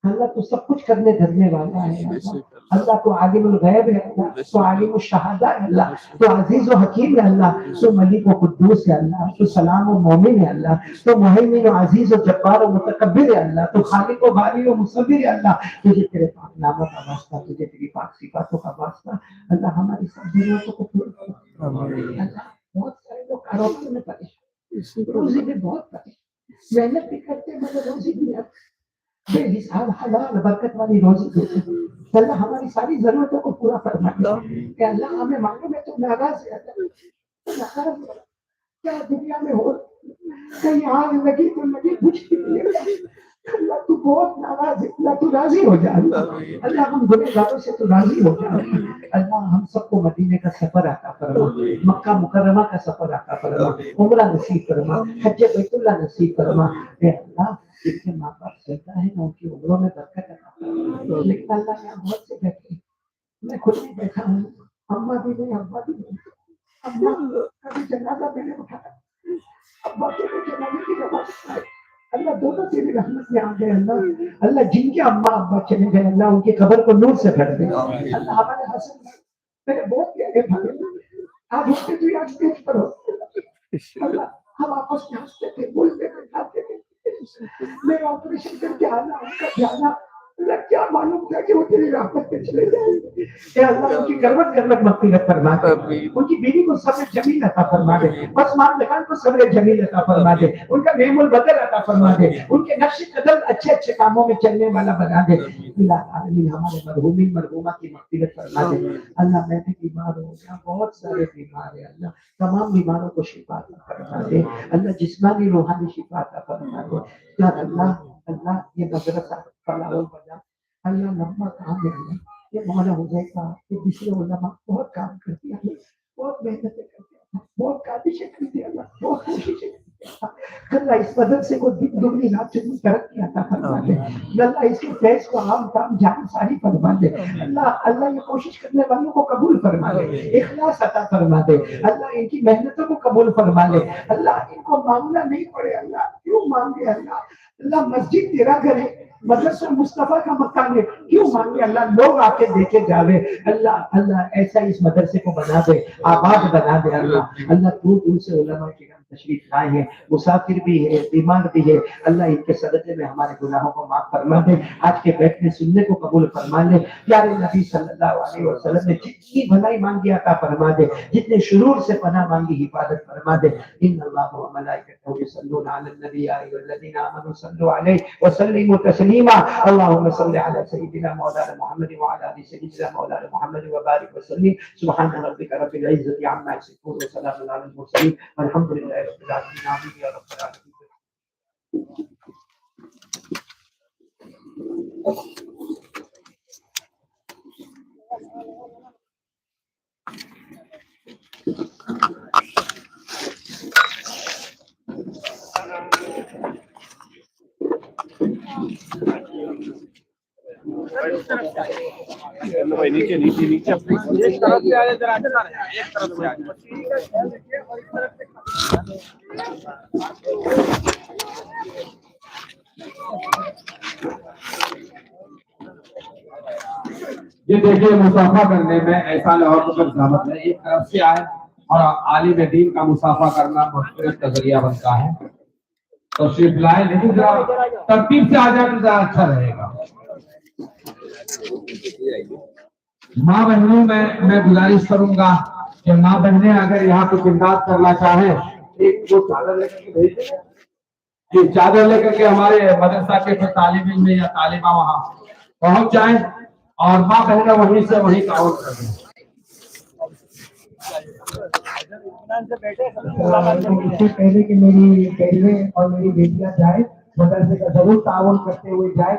اللہ تو سب کچھ کرنے دھرنے والا ہے اللہ. اللہ تو عالم الغیب ہے اللہ, تو عالم الشہادہ ہے اللہ, تو عزیز و حکیم ہے اللہ, تو ملک و قدوس ہے اللہ, تو سلام و مومن ہے اللہ, تو مہیمن و عزیز و جبار و متکبر ہے اللہ, تو خالق و باری و مصور ہے اللہ. تجھے تیرے پاک ناموں کا واسطہ, تجھے تیری پاک صفاتوں کا واسطہ اللہ, ہماری سب ضرورتوں کو پورا کر اللہ. بہت سارے لوگ کاروبار میں پریشان, روزی میں بہت پریشان, محنت بھی کرتے مگر روزی بھی نہیں, بے حساب حلال برکت والی روزی دیتے. اللہ ہماری ساری ضرورتوں کو پورا فرما دے کہ اللہ ہمیں مانگو میں تو ناراض ہے اللہ. کیا دنیا میں ہو, کہیں آگ لگی تو لگی, کچھ نہیں, اللہ تو بہت ناراض ہے اللہ, تو راضی ہو جا اللہ, ہم گنہگاروں سے تو راضی ہو جا اللہ. ہم سب کو مدینے کا سفر عطا فرما, مکہ مکرمہ کا سفر عطا فرما, عمرہ نصیب فرما, حج بیت اللہ نصیب فرما. اے اللہ جن کے ماں باپ چلتا ہے نا ان کی عمروں میں برکت عطا فرما. لیکن اللہ یہاں بہت سے بیٹھے, میں خود بھی بیٹھا ہوں, اماں بھی نہیں ابا بھی نہیں, اماں کبھی جنازہ میں نے اٹھایا, ابا کے جنازے کی نماز پڑھائی, اللہ دونوں تیری رحمت میں آ گئے اللہ. اللہ جن کے اماں ابا چلے گئے اللہ ان کی قبر کو نور سے بھر دے اللہ. ہمارے حسن میرے بہت پیارے بھائی, آج ہوتے تو آج اسٹیج پر ہو اللہ, ہم آپس میں ہنستے تھے, بولتے تھے, کھاتے تھے. میرا آپریشن کر کے آنا, ان کا جانا, اللہ کیا معلوم تھا کہ وہ تیری رحمت میں چلے جائیں گے. اے اللہ ان کی گرمت گرمت مغفرت فرما دے, ان کی بیوی کو صبر جمیل عطا فرما دے, عثمان لگان کو صبر جمیل عطا فرما دے, ان کا نعم البدل عطا فرما دے, ان کے نقش قدم اچھے اچھے کاموں میں چلنے والا بنا دے. الہ العالمین ہمارے مرحومین مرحومات کی مغفرت فرما دے اللہ. میں بھی بیمار ہوں, یہاں بہت سارے بیمار ہیں اللہ, تمام بیماروں کو شفا عطا فرما دے اللہ, جسمانی روحانی شفا عطا فرما دے اللہ. اللہ یہ مدرسہ فلاح البنا اللہ لمبا کام ہے اللہ, یہ مولانا حذیفہ یہ دوسرے علماء بہت کام کرتے ہیں, بہت محنتیں کرتے ہیں, بہت کاوشیں کرتے ہیں اللہ, بہت کوششیں کرتے ہیں اللہ. اس مدرسے کو دن دگنی رات چگنی ترقی عطا فرما دے اللہ. اس کے فیض کو عام کام جان ساری فرما دے اللہ. اللہ یہ کوشش کرنے والوں کو قبول فرما دے, اخلاص عطا فرما دے اللہ. ان کی محنتوں کو قبول فرما دے اللہ. ان کو مانگنا نہیں پڑے اللہ, کیوں مانگے اللہ. اللہ مسجد تیرا گھر ہے, مدرسہ مصطفیٰ کا مکان ہے, کیوں مانگے اللہ. لوگ آ کے دیکھے جاوے اللہ. اللہ ایسا اس مدرسے کو بنا دے, آباد بنا دے اللہ. اللہ دور دور سے علماء کرام تشریف لائے ہیں, مسافر بھی ہے, بیمار بھی ہے اللہ. ان کے صدقے میں ہمارے گناہوں کو معاف فرما دے, آج کے بیٹھنے سننے کو قبول فرما دے. پیارے نبی صلی اللہ علیہ وسلم نے جتنی بھلائی مانگی عطا فرما دے, جتنے شرور سے پناہ مانگی حفاظت فرما دے. ان اللہ و ملائکتہ یصلون علی النبی یا ایھا الذین آمنوا صلوا علیہ وسلموا تسلیما. اللهم صل على سيدنا مولانا محمد وعلى ال سيدنا مولانا محمد وبارك وسلم. سبحان ربك رب العزة عما يصفون وسلام على المرسلين والحمد لله رب العالمين. آمين يا رب العالمين. نیچے نیچے نیچے ایک طرف سے آئے ذرا, ایک طرف سے آئے. یہ دیکھیے مسافہ کرنے میں ایسا لاہور کو زحمت ہے, ایک طرف سے آئے اور عالم دین کا مسافہ کرنا مغفرت کا ذریعہ بنتا ہے. تشریف لائے, لیکن ذرا ترتیب سے آ جائے تو زیادہ اچھا رہے گا. ماں بہنوں میں گزارش کروں گا کہ ماں بہنیں اگر یہاں کچھ امداد کرنا چاہیں, ایک وہ چادر لے کر کے بھیج دیں, یہ چادر لے کر کے ہمارے مدرسہ کے طالب علم یا طالبہ وہاں پہنچ جائیں اور ماں بہنیں وہیں سے وہیں تعاون کر دیں. اس سے پہلے کہ میری بہنیں اور میری بیٹیاں جائیں, مدرسے کا ضرور تعاون کرتے ہوئے جائے.